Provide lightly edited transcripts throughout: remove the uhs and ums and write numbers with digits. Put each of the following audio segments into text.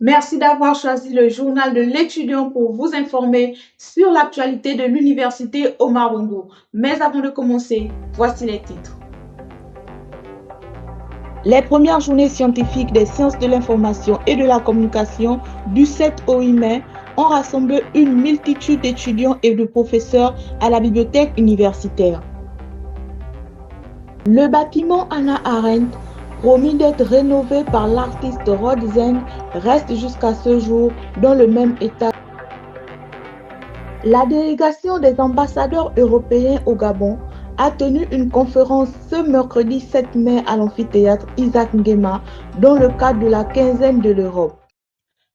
Merci d'avoir choisi le journal de l'étudiant pour vous informer sur l'actualité de l'université Omar Bongo. Mais avant de commencer, voici les titres. Les premières journées scientifiques des sciences de l'information et de la communication du 7 au 8 mai ont rassemblé une multitude d'étudiants et de professeurs à la bibliothèque universitaire. Le bâtiment Hannah Arendt, promis d'être rénové par l'artiste Rod Zeng, reste jusqu'à ce jour dans le même état. La délégation des ambassadeurs européens au Gabon a tenu une conférence ce mercredi 7 mai à l'amphithéâtre Isaac Nguema dans le cadre de la quinzaine de l'Europe.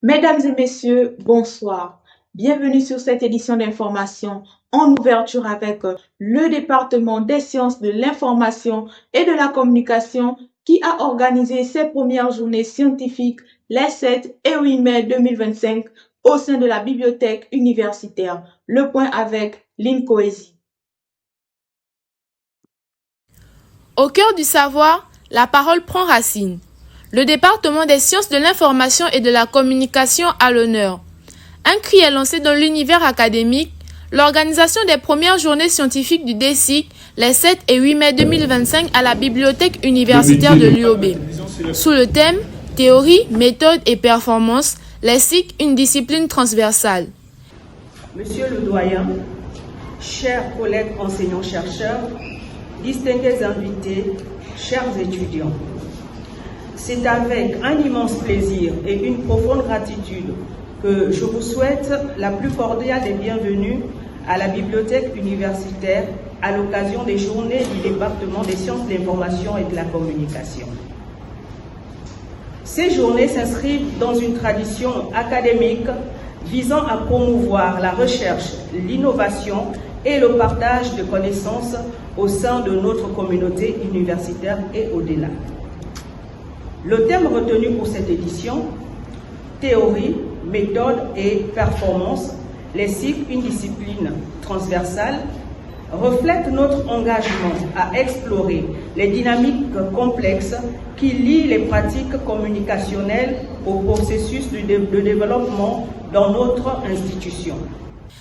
Mesdames et messieurs, bonsoir. Bienvenue sur cette édition d'information en ouverture avec le département des sciences de l'information et de la communication qui a organisé ses premières journées scientifiques les 7 et 8 mai 2025 au sein de la bibliothèque universitaire. Le point avec Lynn Coésie. Au cœur du savoir, la parole prend racine. Le département des sciences de l'information et de la communication a l'honneur. Un cri est lancé dans l'univers académique, l'organisation des premières journées scientifiques du DSIC les 7 et 8 mai 2025 à la bibliothèque universitaire de l'UOB. Sous le thème « Théorie, méthode et performance », les SIC, une discipline transversale. Monsieur le doyen, chers collègues enseignants-chercheurs, distingués invités, chers étudiants, c'est avec un immense plaisir et une profonde gratitude que je vous souhaite la plus cordiale des bienvenues à la bibliothèque universitaire à l'occasion des journées du département des sciences de l'information et de la communication. Ces journées s'inscrivent dans une tradition académique visant à promouvoir la recherche, l'innovation et le partage de connaissances au sein de notre communauté universitaire et au-delà. Le thème retenu pour cette édition, théorie, méthode et performance, les SIC, une discipline transversale, reflète notre engagement à explorer les dynamiques complexes qui lient les pratiques communicationnelles au processus de développement dans notre institution.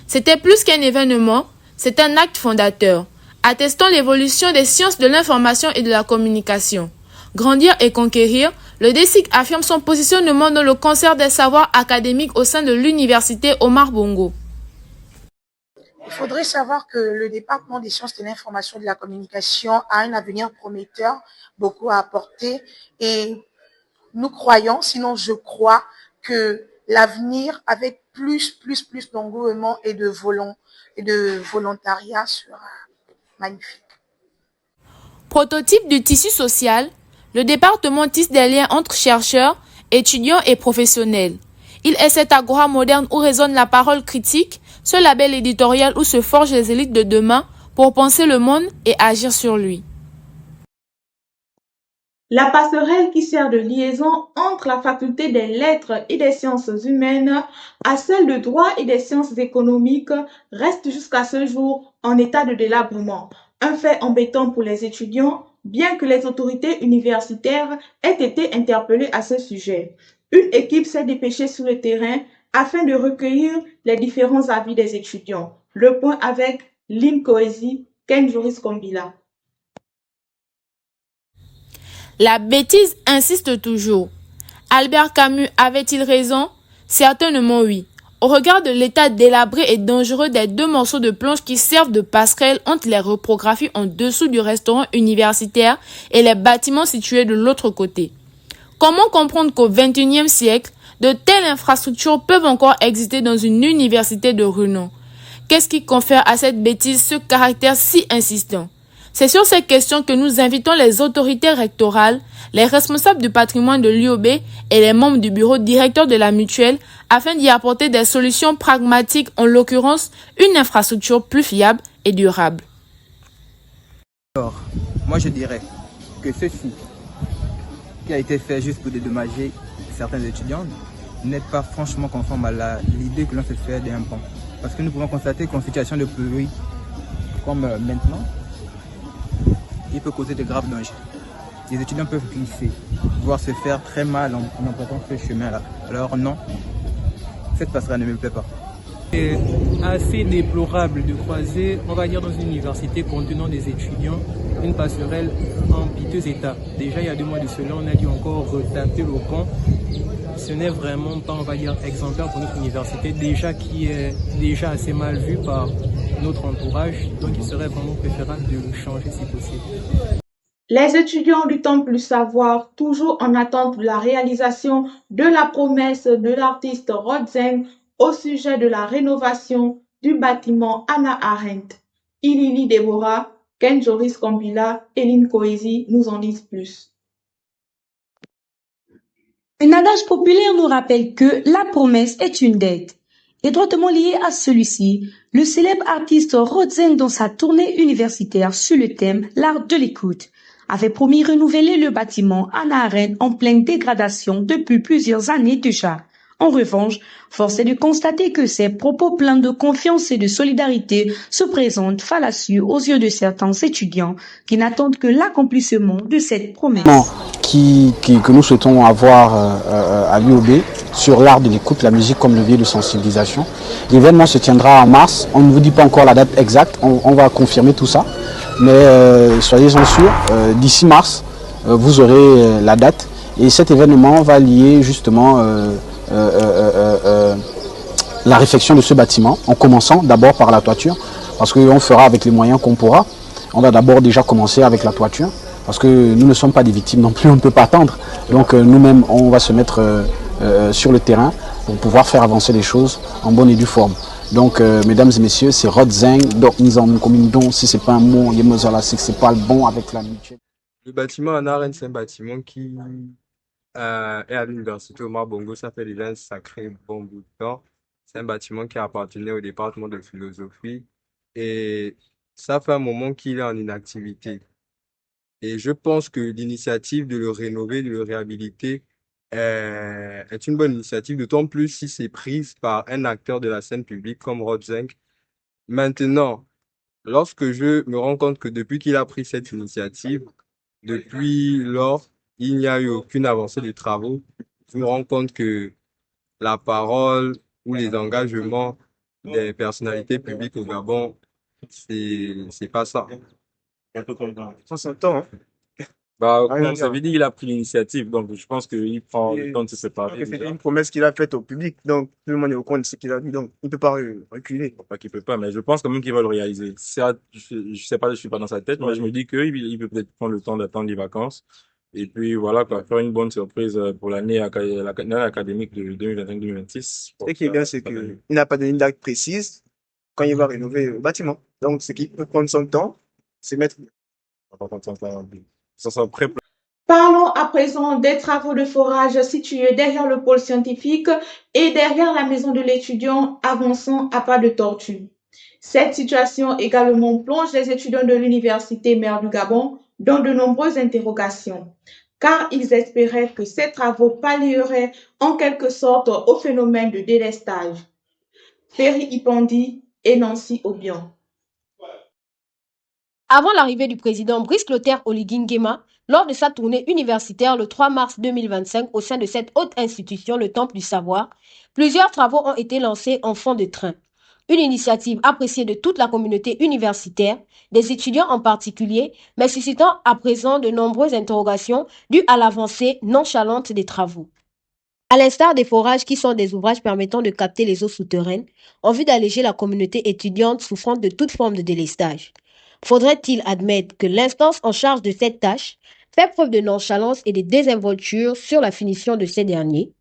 C'était plus qu'un événement, c'est un acte fondateur, attestant l'évolution des sciences de l'information et de la communication. Grandir et conquérir, le DSIC affirme son positionnement dans le concert des savoirs académiques au sein de l'université Omar Bongo. Il faudrait savoir que le département des sciences de l'information et de la communication a un avenir prometteur, beaucoup à apporter, et nous croyons, sinon je crois, que l'avenir avec plus d'engouement et de volontariat sera magnifique. Prototype du tissu social, le département tisse des liens entre chercheurs, étudiants et professionnels. Il est cette agora moderne où résonne la parole critique, ce label éditorial où se forgent les élites de demain pour penser le monde et agir sur lui. La passerelle qui sert de liaison entre la faculté des lettres et des sciences humaines à celle de droit et des sciences économiques reste jusqu'à ce jour en état de délabrement. Un fait embêtant pour les étudiants, bien que les autorités universitaires aient été interpellées à ce sujet. Une équipe s'est dépêchée sur le terrain afin de recueillir les différents avis des étudiants. Le point avec Lynn Coésie, Ken Joris Kombila. La bêtise insiste toujours. Albert Camus avait-il raison? Certainement oui. Au regard de l'état délabré et dangereux des deux morceaux de planche qui servent de passerelle entre les reprographies en dessous du restaurant universitaire et les bâtiments situés de l'autre côté. Comment comprendre qu'au XXIe siècle, de telles infrastructures peuvent encore exister dans une université de renom? Qu'est-ce qui confère à cette bêtise ce caractère si insistant? C'est sur ces questions que nous invitons les autorités rectorales, les responsables du patrimoine de l'UOB et les membres du bureau directeur de la mutuelle afin d'y apporter des solutions pragmatiques, en l'occurrence une infrastructure plus fiable et durable. Alors, moi je dirais que ceci qui a été fait juste pour dédommager certains étudiants n'est pas franchement conforme à l'idée que l'on se fait d'un pont. Parce que nous pouvons constater qu'en situation de pluie comme maintenant, il peut causer de graves dangers. les étudiants peuvent glisser, voire se faire très mal en empruntant ce chemin-là. Alors non, cette passerelle ne me plaît pas. C'est assez déplorable de croiser, on va dire dans une université contenant des étudiants, une passerelle en piteux état. Déjà il y a 2 mois de cela, on a dû encore retaper le pont. Ce n'est vraiment pas, on va dire, exemplaire pour notre université, déjà qui est déjà assez mal vue par notre entourage. Donc il serait vraiment préférable de le changer si possible. Les étudiants du Temple du Savoir, toujours en attente de la réalisation de la promesse de l'artiste Rod Zeng au sujet de la rénovation du bâtiment Hannah Arendt. Ilili Deborah, Ken Joris Kambila et Lynn Koezi nous en disent plus. Un adage populaire nous rappelle que la promesse est une dette. Étroitement lié à celui-ci, le célèbre artiste Rod Zeng, dans sa tournée universitaire sur le thème « L'art de l'écoute », avait promis renouveler le bâtiment Hannah Arendt en pleine dégradation depuis plusieurs années déjà. En revanche, force est de constater que ces propos pleins de confiance et de solidarité se présentent fallacieux aux yeux de certains étudiants qui n'attendent que l'accomplissement de cette promesse. Que nous souhaitons avoir à l'UOB sur l'art de l'écoute, la musique comme levier de sensibilisation. L'événement se tiendra en mars, on ne vous dit pas encore la date exacte, on va confirmer tout ça, mais soyez-en sûrs, d'ici mars, vous aurez la date et cet événement va lier justement la réfection de ce bâtiment, en commençant d'abord par la toiture, parce qu'on fera avec les moyens qu'on pourra. On va d'abord déjà commencer avec la toiture, parce que nous ne sommes pas des victimes non plus, on ne peut pas attendre. Donc nous-mêmes, on va se mettre sur le terrain pour pouvoir faire avancer les choses en bonne et due forme. Donc mesdames et messieurs, c'est Rod Zeng, si c'est pas un mot, c'est pas le bon avec la mutuelle. Le bâtiment Hannah Arendt, c'est un bâtiment qui est à l'université Omar Bongo, ça fait déjà un sacré bon bout de temps. C'est un bâtiment qui appartenait au département de philosophie et ça fait un moment qu'il est en inactivité. Et je pense que l'initiative de le rénover, de le réhabiliter est une bonne initiative, d'autant plus si c'est prise par un acteur de la scène publique comme Rod Zeng. Maintenant, lorsque je me rends compte que depuis qu'il a pris cette initiative, depuis lors, il n'y a eu aucune avancée des travaux, je me rends compte que la parole ou les engagements des personnalités publiques au Gabon, c'est pas ça. Ça s'entend, hein? Bah, comme ça veut dire qu'il a pris l'initiative, donc je pense qu'il prend le temps de se séparer. C'est une promesse qu'il a faite au public, donc tout le monde est au courant de ce qu'il a dit, donc il ne peut pas reculer. Pas qu'il peut pas, mais je pense quand même qu'il va le réaliser. Ça, je sais pas, je suis pas dans sa tête, mais je me dis qu'il peut peut-être prendre le temps d'attendre les vacances. Et puis voilà, quoi, faire une bonne surprise pour l'année académique de 2025-2026. Ce qui est bien, c'est qu'il n'a pas donné une date précise quand il va rénover le bâtiment. Donc, c'est qu'il peut prendre son temps, se mettre. Ça sera prêt. Parlons à présent des travaux de forage situés derrière le pôle scientifique et derrière la maison de l'étudiant avançant à pas de tortue. Cette situation également plonge les étudiants de l'université mère du Gabon dans de nombreuses interrogations, car ils espéraient que ces travaux pallieraient en quelque sorte au phénomène de délestage. Ferry Ipandi et Nancy Obion. Avant l'arrivée du président Brice Clotaire Oligui Nguema, lors de sa tournée universitaire le 3 mars 2025 au sein de cette haute institution, le Temple du Savoir, plusieurs travaux ont été lancés en fond de train. Une initiative appréciée de toute la communauté universitaire, des étudiants en particulier, mais suscitant à présent de nombreuses interrogations dues à l'avancée nonchalante des travaux. À l'instar des forages qui sont des ouvrages permettant de capter les eaux souterraines, en vue d'alléger la communauté étudiante souffrant de toute forme de délestage. Faudrait-il admettre que l'instance en charge de cette tâche fait preuve de nonchalance et de désinvolture sur la finition de ces derniers?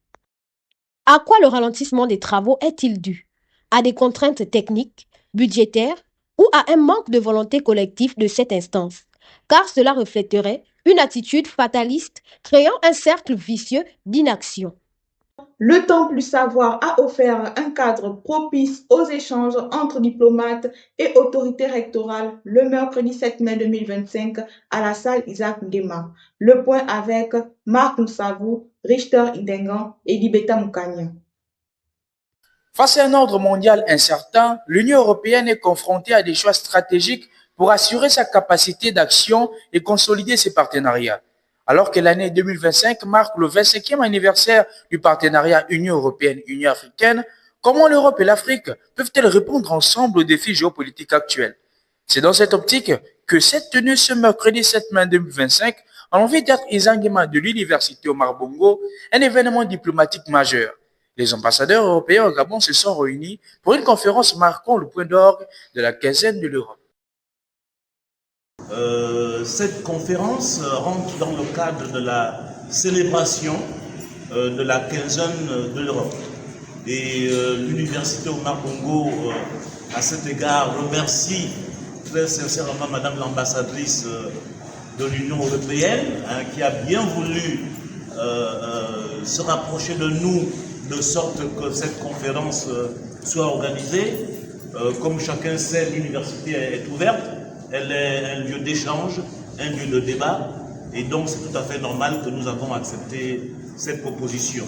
À quoi le ralentissement des travaux est-il dû? À des contraintes techniques, budgétaires ou à un manque de volonté collective de cette instance? Car cela reflèterait une attitude fataliste créant un cercle vicieux d'inaction. Le Temple du Savoir a offert un cadre propice aux échanges entre diplomates et autorités rectorales le mercredi 7 mai 2025 à la salle Isaac Nguema. Le point avec Marc Moussavou, Richter Idengan et Libeta Moukania. Face à un ordre mondial incertain, l'Union européenne est confrontée à des choix stratégiques pour assurer sa capacité d'action et consolider ses partenariats. Alors que l'année 2025 marque le 25e anniversaire du partenariat Union européenne-Union africaine, comment l'Europe et l'Afrique peuvent-elles répondre ensemble aux défis géopolitiques actuels? C'est dans cette optique que cette tenue ce mercredi 7 mai 2025 à l'amphithéâtre Isaac Nguema de l'Université Omar Bongo, un événement diplomatique majeur. Les ambassadeurs européens au Gabon se sont réunis pour une conférence marquant le point d'orgue de la quinzaine de l'Europe. Cette conférence rentre dans le cadre de la célébration de la quinzaine de l'Europe. Et l'Université Omar Bongo, à cet égard, remercie très sincèrement Madame l'ambassadrice de l'Union européenne, qui a bien voulu se rapprocher de nous, de sorte que cette conférence soit organisée. Comme chacun sait, l'université est ouverte, elle est un lieu d'échange, un lieu de débat, et donc c'est tout à fait normal que nous avons accepté cette proposition.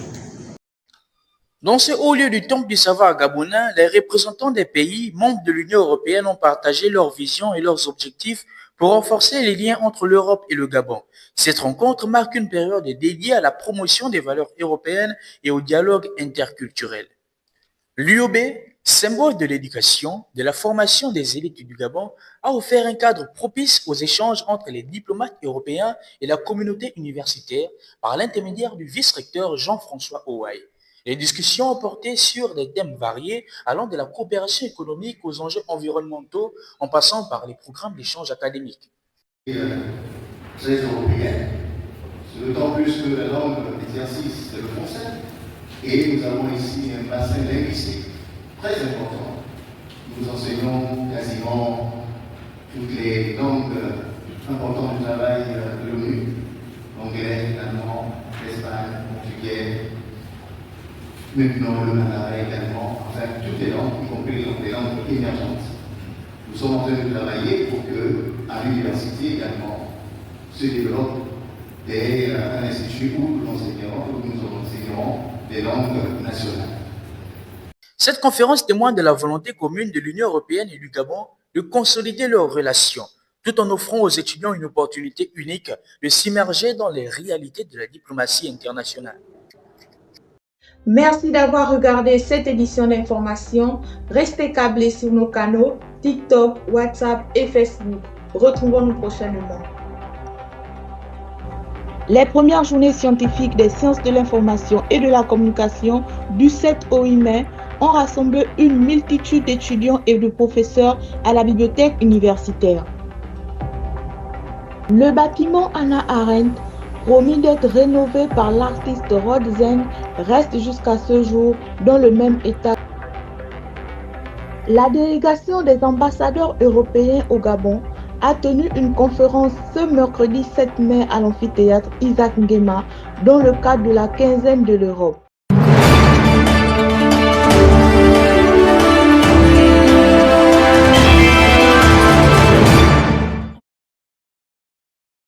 Dans ce haut lieu du Temple du savoir gabonais, les représentants des pays membres de l'Union européenne ont partagé leurs visions et leurs objectifs pour renforcer les liens entre l'Europe et le Gabon. Cette rencontre marque une période dédiée à la promotion des valeurs européennes et au dialogue interculturel. L'UOB, symbole de l'éducation, de la formation des élites du Gabon, a offert un cadre propice aux échanges entre les diplomates européens et la communauté universitaire par l'intermédiaire du vice-recteur Jean-François Ouaï. Les discussions ont porté sur des thèmes variés allant de la coopération économique aux enjeux environnementaux en passant par les programmes d'échange académiques. Très européenne, c'est d'autant plus que la langue d'exercice c'est le français et nous avons ici un bassin linguistique très important. Nous enseignons quasiment toutes les langues importantes du travail de l'ONU, l'anglais, l'allemand, l'espagnol, le portugais, maintenant le mandarin également, enfin toutes les langues, y compris les langues émergentes. Nous sommes en train de travailler pour que, à l'université également, se développe un institut où nous enseignerons des langues nationales. Cette conférence témoigne de la volonté commune de l'Union européenne et du Gabon de consolider leurs relations, tout en offrant aux étudiants une opportunité unique de s'immerger dans les réalités de la diplomatie internationale. Merci d'avoir regardé cette édition d'information. Restez câblés sur nos canaux TikTok, WhatsApp et Facebook. Retrouvons-nous prochainement. Les premières journées scientifiques des sciences de l'information et de la communication du 7 au 8 mai ont rassemblé une multitude d'étudiants et de professeurs à la bibliothèque universitaire. Le bâtiment Hannah Arendt, promis d'être rénové par l'artiste Rod Zeng, reste jusqu'à ce jour dans le même état. La délégation des ambassadeurs européens au Gabon a tenu une conférence ce mercredi 7 mai à l'amphithéâtre Isaac Nguema dans le cadre de la quinzaine de l'Europe.